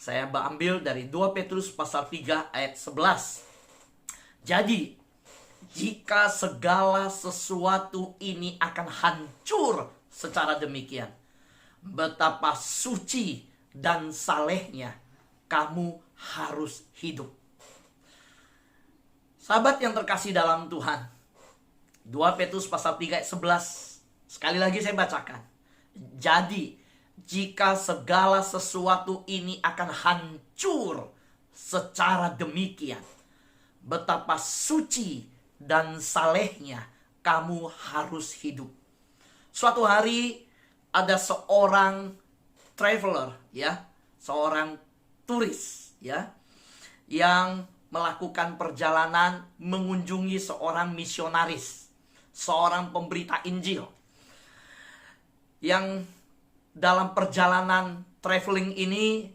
Saya ambil dari 2 Petrus pasal 3 ayat 11. Jadi, jika segala sesuatu ini akan hancur secara demikian, betapa suci dan salehnya kamu harus hidup. Sahabat yang terkasih dalam Tuhan, 2 Petrus pasal 3 ayat 11. Sekali lagi saya bacakan. Jadi, jika segala sesuatu ini akan hancur secara demikian, betapa suci dan salehnya kamu harus hidup. Suatu hari ada seorang traveler, ya, seorang turis, ya, yang melakukan perjalanan mengunjungi seorang misionaris, seorang pemberita Injil. Yang dalam perjalanan traveling ini,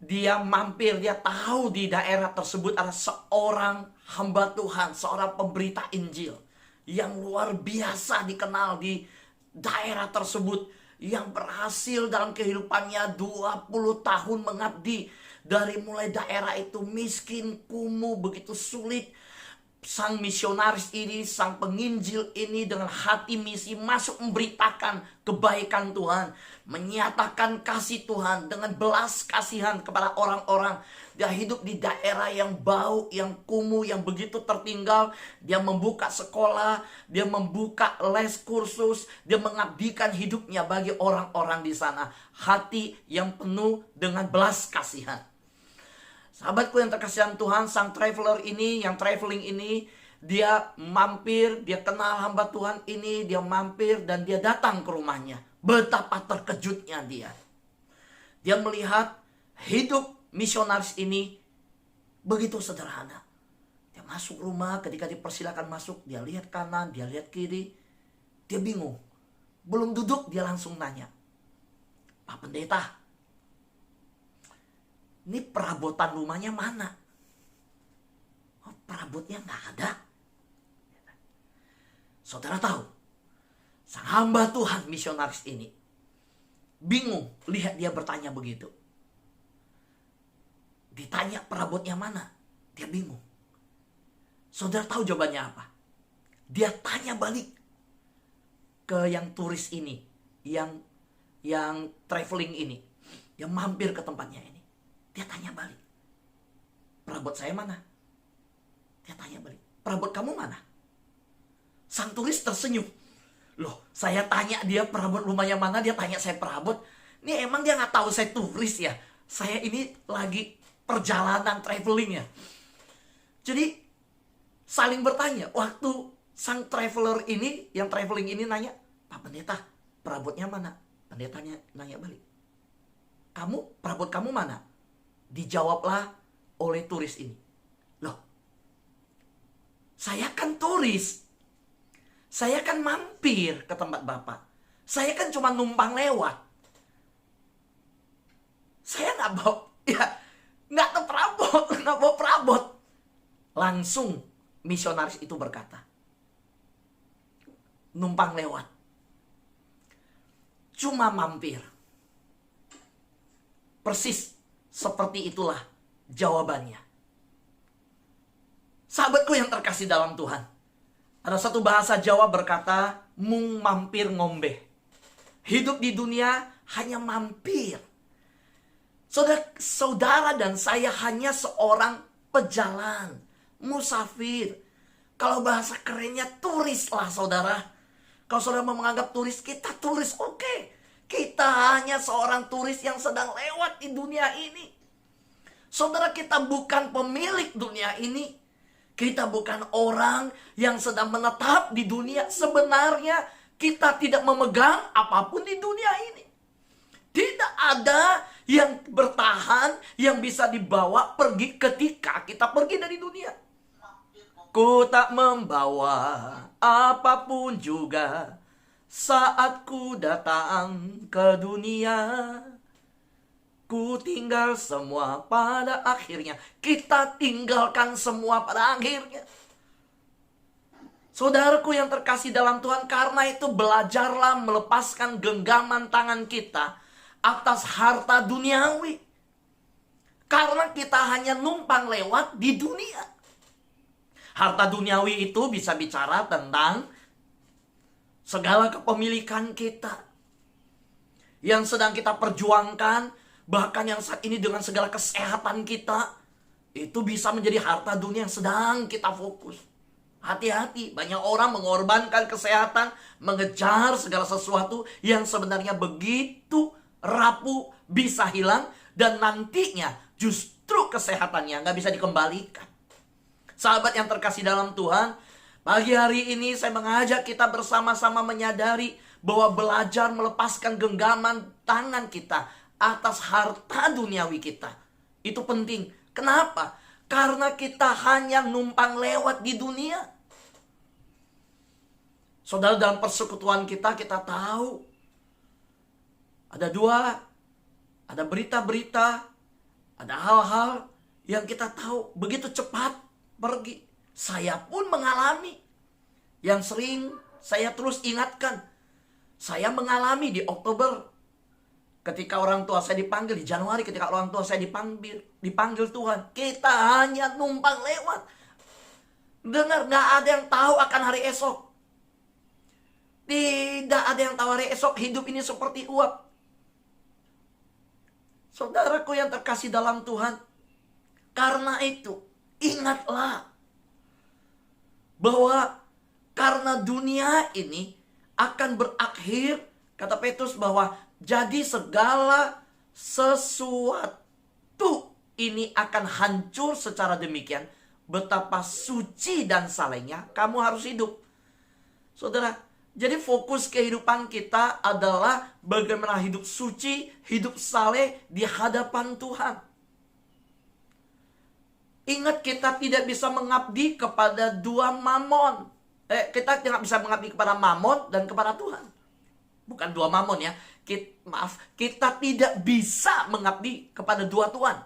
dia mampir, dia tahu di daerah tersebut ada seorang hamba Tuhan, seorang pemberita Injil yang luar biasa dikenal di daerah tersebut, yang berhasil dalam kehidupannya 20 tahun mengabdi. Dari mulai daerah itu miskin, kumuh, begitu sulit, sang misionaris ini, sang penginjil ini dengan hati misi masuk memberitakan kebaikan Tuhan, menyatakan kasih Tuhan dengan belas kasihan kepada orang-orang. Dia hidup di daerah yang bau, yang kumuh, yang begitu tertinggal. Dia membuka sekolah, dia membuka les kursus, dia mengabdikan hidupnya bagi orang-orang di sana. Hati yang penuh dengan belas kasihan. Sahabatku yang terkasihan Tuhan, sang traveler ini, yang traveling ini, dia mampir, dia kenal hamba Tuhan ini, dia mampir dan dia datang ke rumahnya. Betapa terkejutnya dia. Dia melihat hidup misionaris ini begitu sederhana. Dia masuk rumah, ketika dipersilakan masuk, dia lihat kanan, dia lihat kiri. Dia bingung. Belum duduk, dia langsung nanya, "Pak Pendeta, ini perabotan rumahnya mana?" "Oh, perabotnya nggak ada." Saudara tahu, sang hamba Tuhan misionaris ini bingung lihat dia bertanya begitu. Ditanya perabotnya mana, dia bingung. Saudara tahu jawabannya apa? Dia tanya balik ke yang turis ini, yang traveling ini, yang mampir ke tempatnya ini. Dia tanya balik, "Perabot saya mana?" Dia tanya balik, "Perabot kamu mana?" Sang turis tersenyum. Loh, saya tanya dia perabot rumahnya mana, dia tanya saya perabot. Ini emang dia nggak tahu saya turis ya? Saya ini lagi perjalanan traveling ya. Jadi saling bertanya. Waktu sang traveler ini, yang traveling ini nanya, "Pak Pendeta, perabotnya mana?" Pendetanya nanya balik, "Kamu, perabot kamu mana?" Dijawablah oleh turis ini, "Loh, saya kan turis. Saya kan mampir ke tempat Bapak. Saya kan cuma numpang lewat. Saya nggak bawa, ya, nggak tahu perabot, nggak bawa perabot." Langsung misionaris itu berkata, "Numpang lewat. Cuma mampir." Persis seperti itulah jawabannya. Sahabatku yang terkasih dalam Tuhan, ada satu bahasa Jawa berkata, "Mung mampir ngombe." Hidup di dunia hanya mampir. Saudara dan saya hanya seorang pejalan, musafir. Kalau bahasa kerennya turis lah saudara. Kalau saudara mau menganggap turis, kita turis, oke. Kita hanya seorang turis yang sedang lewat di dunia ini. Saudara, kita bukan pemilik dunia ini. Kita bukan orang yang sedang menetap di dunia. Sebenarnya kita tidak memegang apapun di dunia ini. Tidak ada yang bertahan, yang bisa dibawa pergi ketika kita pergi dari dunia. Ku tak membawa apapun juga saat ku datang ke dunia. Ku tinggal semua pada akhirnya. Kita tinggalkan semua pada akhirnya. Saudaraku yang terkasih dalam Tuhan, karena itu belajarlah melepaskan genggaman tangan kita atas harta duniawi. Karena kita hanya numpang lewat di dunia. Harta duniawi itu bisa bicara tentang segala kepemilikan kita yang sedang kita perjuangkan, bahkan yang saat ini dengan segala kesehatan kita, itu bisa menjadi harta dunia yang sedang kita fokus. Hati-hati, banyak orang mengorbankan kesehatan, mengejar segala sesuatu yang sebenarnya begitu rapuh, bisa hilang, dan nantinya justru kesehatannya nggak bisa dikembalikan. Sahabat yang terkasih dalam Tuhan, pagi hari ini saya mengajak kita bersama-sama menyadari bahwa belajar melepaskan genggaman tangan kita atas harta duniawi kita itu penting. Kenapa? Karena kita hanya numpang lewat di dunia. Saudara, dalam persekutuan kita tahu ada ada berita-berita, ada hal-hal yang kita tahu begitu cepat pergi. Saya pun mengalami yang sering saya terus ingatkan. Saya mengalami di Oktober ketika orang tua saya dipanggil, di Januari ketika orang tua saya dipanggil Tuhan. Kita hanya numpang lewat. Dengar, gak ada yang tahu akan hari esok. Tidak ada yang tahu hari esok. Hidup ini seperti uap. Saudaraku yang terkasih dalam Tuhan, karena itu ingatlah bahwa karena dunia ini akan berakhir, kata Petrus, bahwa jadi segala sesuatu ini akan hancur secara demikian, betapa suci dan salehnya kamu harus hidup. Saudara, jadi fokus kehidupan kita adalah bagaimana hidup suci, hidup saleh di hadapan Tuhan. Ingat, kita tidak bisa mengabdi kepada dua mamon. Kita tidak bisa mengabdi kepada mamon dan kepada Tuhan. Bukan dua mamon ya. Kita tidak bisa mengabdi kepada dua Tuhan.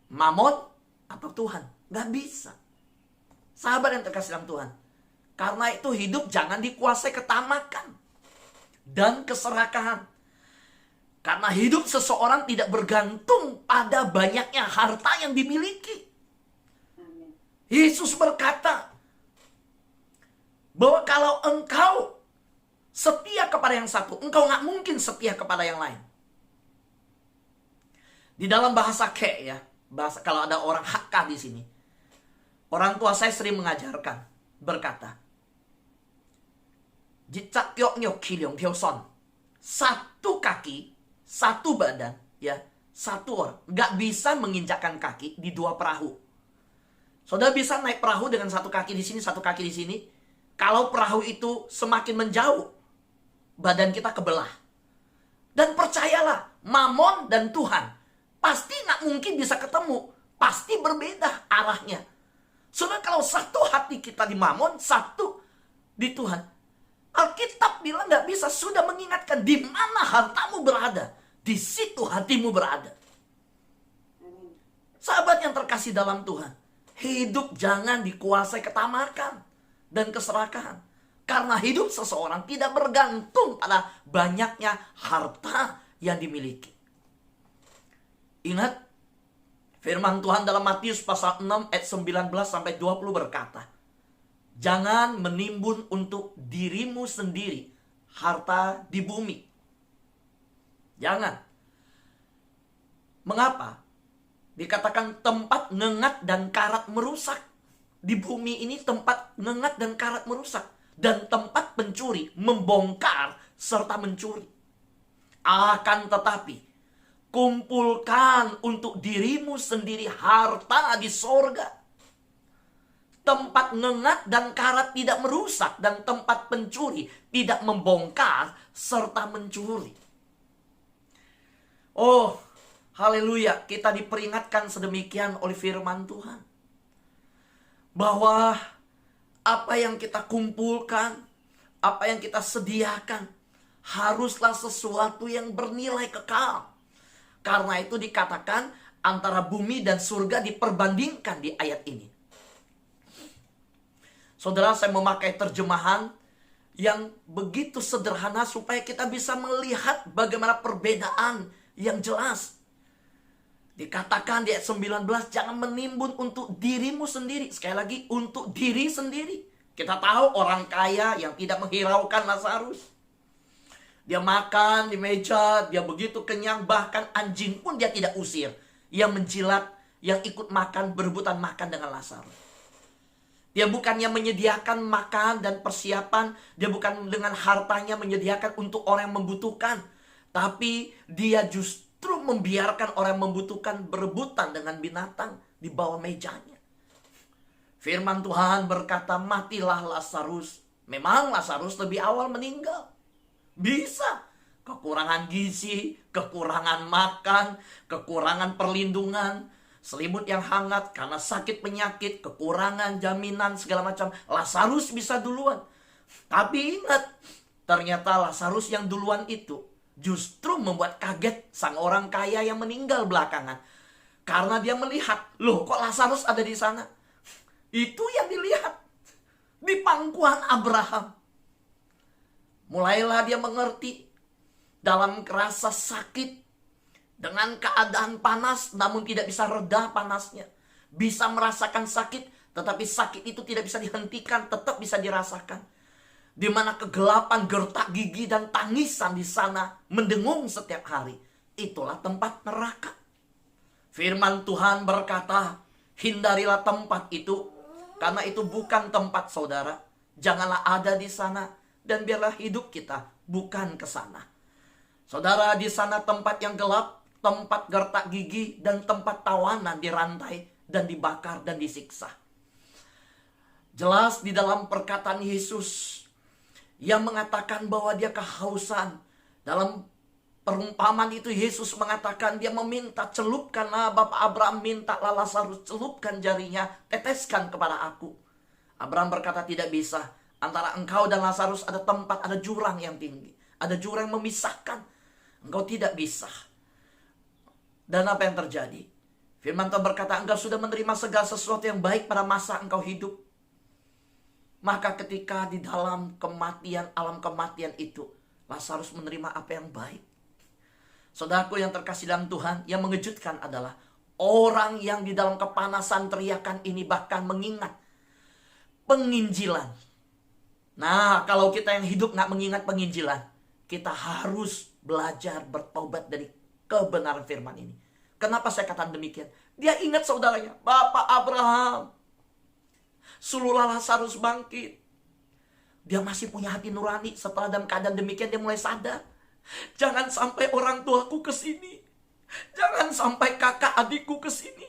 Mamon atau Tuhan. Gak bisa. Sahabat yang terkasih dalam Tuhan. Karena itu hidup jangan dikuasai ketamakan dan keserakahan. Karena hidup seseorang tidak bergantung pada banyaknya harta yang dimiliki. Yesus berkata bahwa kalau engkau setia kepada yang satu, engkau gak mungkin setia kepada yang lain. Di dalam bahasa ya, kalau ada orang Hakka di sini, orang tua saya sering mengajarkan, berkata, satu kaki, satu badan, ya, satu orang gak bisa menginjakkan kaki di dua perahu. Saudara bisa naik perahu dengan satu kaki di sini, satu kaki di sini. Kalau perahu itu semakin menjauh, badan kita kebelah. Dan percayalah, mamon dan Tuhan pasti gak mungkin bisa ketemu. Pasti berbeda arahnya. Saudara, kalau satu hati kita di mamon, satu di Tuhan, Alkitab bilang gak bisa. Sudah mengingatkan, di mana hartamu berada, di situ hatimu berada. Sahabat yang terkasih dalam Tuhan, hidup jangan dikuasai ketamakan dan keserakahan. Karena hidup seseorang tidak bergantung pada banyaknya harta yang dimiliki. Ingat, firman Tuhan dalam Matius pasal 6 ayat 19 sampai 20 berkata, jangan menimbun untuk dirimu sendiri harta di bumi. Jangan. Mengapa? Dikatakan tempat ngengat dan karat merusak. Di bumi ini tempat ngengat dan karat merusak. Dan tempat pencuri membongkar serta mencuri. Akan tetapi, kumpulkan untuk dirimu sendiri harta di sorga. Tempat ngengat dan karat tidak merusak, dan tempat pencuri tidak membongkar serta mencuri. Oh, haleluya, kita diperingatkan sedemikian oleh firman Tuhan. Bahwa apa yang kita kumpulkan, apa yang kita sediakan, haruslah sesuatu yang bernilai kekal. Karena itu dikatakan antara bumi dan surga diperbandingkan di ayat ini. Saudara, saya memakai terjemahan yang begitu sederhana supaya kita bisa melihat bagaimana perbedaan yang jelas. Dikatakan di ayat 19, jangan menimbun untuk dirimu sendiri. Sekali lagi, untuk diri sendiri. Kita tahu orang kaya yang tidak menghiraukan Lazarus. Dia makan di meja, dia begitu kenyang, bahkan anjing pun dia tidak usir. Yang menjilat, yang ikut makan, berebutan makan dengan Lazarus. Dia bukannya menyediakan makan dan persiapan, dia bukan dengan hartanya menyediakan untuk orang yang membutuhkan. Tapi dia justru membiarkan orang yang membutuhkan berebutan dengan binatang di bawah mejanya. Firman Tuhan berkata, matilah Lazarus. Memang Lazarus lebih awal meninggal. Bisa. Kekurangan gizi, kekurangan makan, kekurangan perlindungan, selimut yang hangat karena sakit penyakit, kekurangan jaminan segala macam. Lazarus bisa duluan. Tapi ingat, ternyata Lazarus yang duluan itu justru membuat kaget sang orang kaya yang meninggal belakangan. Karena dia melihat, loh kok Lazarus ada di sana? Itu yang dilihat di pangkuan Abraham. Mulailah dia mengerti dalam rasa sakit, dengan keadaan panas namun tidak bisa reda panasnya. Bisa merasakan sakit, tetapi sakit itu tidak bisa dihentikan, tetap bisa dirasakan. Di mana kegelapan, gertak gigi dan tangisan di sana mendengung setiap hari. Itulah tempat neraka. Firman Tuhan berkata, hindarilah tempat itu, karena itu bukan tempat saudara. Janganlah ada di sana, dan biarlah hidup kita bukan ke sana. Saudara, di sana tempat yang gelap, tempat gertak gigi, dan tempat tawanan dirantai dan dibakar dan disiksa. Jelas di dalam perkataan Yesus yang mengatakan bahwa dia kehausan. Dalam perumpamaan itu Yesus mengatakan, dia meminta, celupkanlah, Bapak Abraham minta Lazarus, celupkan jarinya, teteskan kepada aku. Abraham berkata, tidak bisa. Antara engkau dan Lazarus ada tempat, ada jurang yang tinggi, ada jurang yang memisahkan. Engkau tidak bisa. Dan apa yang terjadi? Firman Tuhan berkata, engkau sudah menerima segala sesuatu yang baik pada masa engkau hidup. Maka ketika di dalam kematian, alam kematian itu, Lazarus menerima apa yang baik. Saudaraku yang terkasih dalam Tuhan, yang mengejutkan adalah orang yang di dalam kepanasan teriakan ini bahkan mengingat penginjilan. Nah, kalau kita yang hidup gak mengingat penginjilan, kita harus belajar bertobat dari kebenaran firman ini. Kenapa saya katakan demikian? Dia ingat saudaranya, Bapak Abraham, sululah Lazarus bangkit. Dia masih punya hati nurani. Setelah dalam keadaan demikian dia mulai sadar. Jangan sampai orang tuaku ke sini. Jangan sampai kakak adikku ke sini.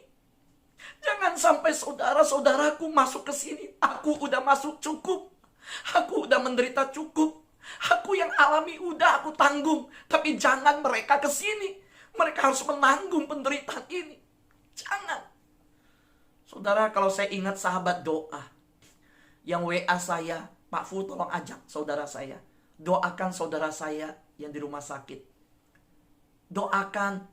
Jangan sampai saudara-saudaraku masuk ke sini. Aku udah masuk cukup. Aku udah menderita cukup. Aku yang alami udah aku tanggung. Tapi jangan mereka ke sini. Mereka harus menanggung penderitaan ini. Jangan. Saudara, kalau saya ingat sahabat doa yang WA saya, Pak Fu tolong ajak saudara saya. Doakan saudara saya yang di rumah sakit. Doakan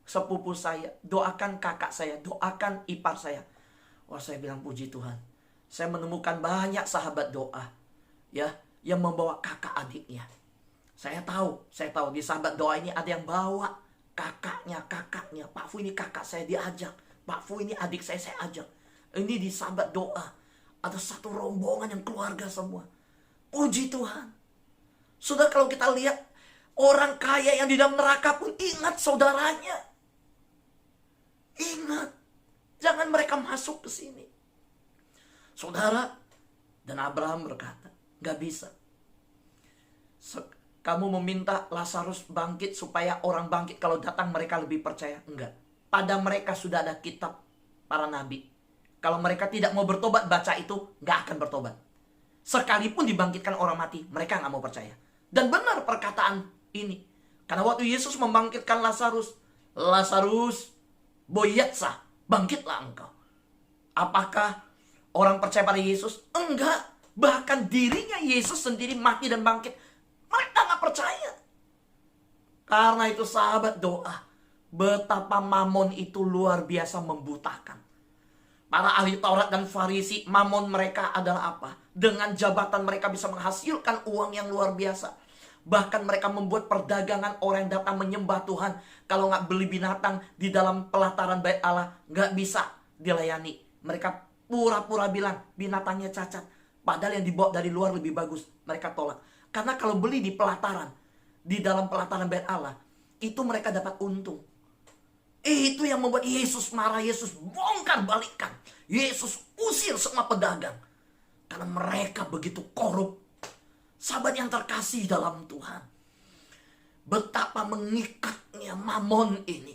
sepupu saya. Doakan kakak saya. Doakan ipar saya. Wah, saya bilang puji Tuhan. Saya menemukan banyak sahabat doa, ya, yang membawa kakak adiknya. Saya tahu di sahabat doa ini ada yang bawa kakaknya. Pak Fu ini kakak saya diajak. Pak Fu ini adik saya ajak. Ini di sahabat doa. Ada satu rombongan yang keluarga semua. Puji Tuhan. Sudah kalau kita lihat orang kaya yang di dalam neraka pun ingat saudaranya. Ingat. Jangan mereka masuk ke sini. Saudara, dan Abraham berkata, gak bisa. Kamu meminta Lazarus bangkit supaya orang bangkit kalau datang mereka lebih percaya. Enggak. Pada mereka sudah ada kitab para nabi. Kalau mereka tidak mau bertobat, baca itu, gak akan bertobat. Sekalipun dibangkitkan orang mati, mereka gak mau percaya. Dan benar perkataan ini. Karena waktu Yesus membangkitkan Lazarus, boyatsa, bangkitlah engkau. Apakah orang percaya pada Yesus? Enggak. Bahkan dirinya Yesus sendiri mati dan bangkit. Mereka gak percaya. Karena itu sahabat doa, betapa Mamon itu luar biasa membutakan. Para ahli Taurat dan Farisi, mamon mereka adalah apa? Dengan jabatan mereka bisa menghasilkan uang yang luar biasa. Bahkan mereka membuat perdagangan, orang yang datang menyembah Tuhan, kalau nggak beli binatang di dalam pelataran bait Allah, nggak bisa dilayani. Mereka pura-pura bilang binatangnya cacat. Padahal yang dibawa dari luar lebih bagus. Mereka tolak. Karena kalau beli di pelataran, di dalam pelataran bait Allah, itu mereka dapat untung. Itu yang membuat Yesus marah. Yesus bongkar balikan. Yesus usir semua pedagang. Karena mereka begitu korup. Sahabat yang terkasih dalam Tuhan, betapa mengikatnya mamon ini.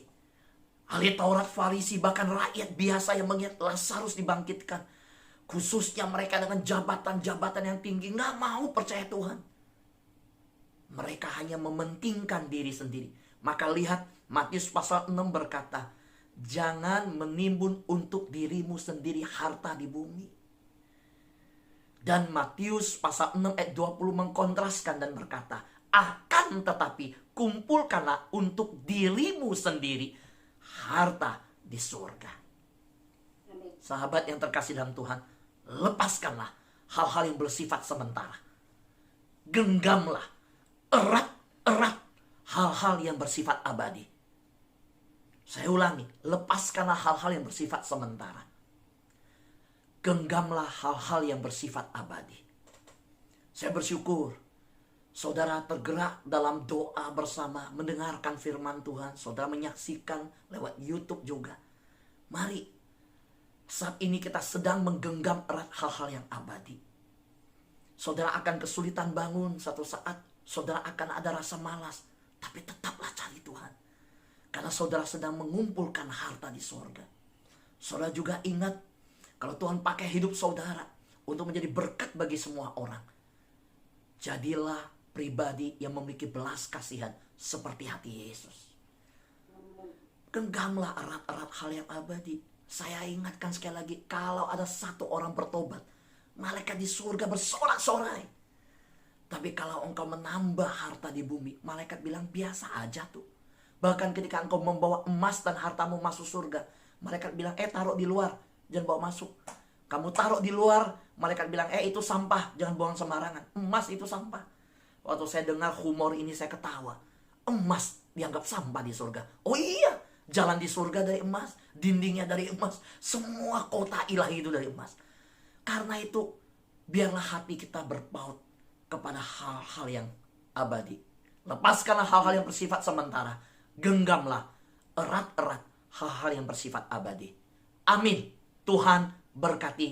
Ahli Taurat, Farisi, bahkan rakyat biasa yang mengingat Lazarus dibangkitkan, khususnya mereka dengan jabatan-jabatan yang tinggi, nggak mau percaya Tuhan. Mereka hanya mementingkan diri sendiri. Maka lihat Matius pasal 6 berkata, jangan menimbun untuk dirimu sendiri harta di bumi. Dan Matius pasal 6 ayat 20 mengkontraskan dan berkata, akan tetapi kumpulkanlah untuk dirimu sendiri harta di surga. Sahabat yang terkasih dalam Tuhan, lepaskanlah hal-hal yang bersifat sementara. Genggamlah, erat-erat hal-hal yang bersifat abadi. Saya ulangi, lepaskanlah hal-hal yang bersifat sementara. Genggamlah hal-hal yang bersifat abadi. Saya bersyukur saudara tergerak dalam doa bersama, mendengarkan firman Tuhan. Saudara menyaksikan lewat YouTube juga. Mari, saat ini kita sedang menggenggam erat hal-hal yang abadi. Saudara akan kesulitan bangun satu saat. Saudara akan ada rasa malas. Tapi tetaplah cari Tuhan. Karena saudara sedang mengumpulkan harta di sorga. Saudara juga ingat, kalau Tuhan pakai hidup saudara untuk menjadi berkat bagi semua orang, jadilah pribadi yang memiliki belas kasihan seperti hati Yesus. Genggamlah erat-erat hal yang abadi. Saya ingatkan sekali lagi, kalau ada satu orang bertobat, malaikat di surga bersorak-sorai. Tapi kalau engkau menambah harta di bumi, malaikat bilang biasa aja tuh. Bahkan ketika engkau membawa emas dan hartamu masuk surga, malaikat bilang taruh di luar, jangan bawa masuk. Kamu taruh di luar, malaikat bilang itu sampah, jangan buang sembarangan. Emas itu sampah. Waktu saya dengar humor ini saya ketawa. Emas dianggap sampah di surga. Oh iya, jalan di surga dari emas, dindingnya dari emas, semua kota ilahi itu dari emas. Karena itu, biarlah hati kita berpaut kepada hal-hal yang abadi. Lepaskanlah hal-hal yang bersifat sementara. Genggamlah erat-erat hal-hal yang bersifat abadi. Amin. Tuhan berkati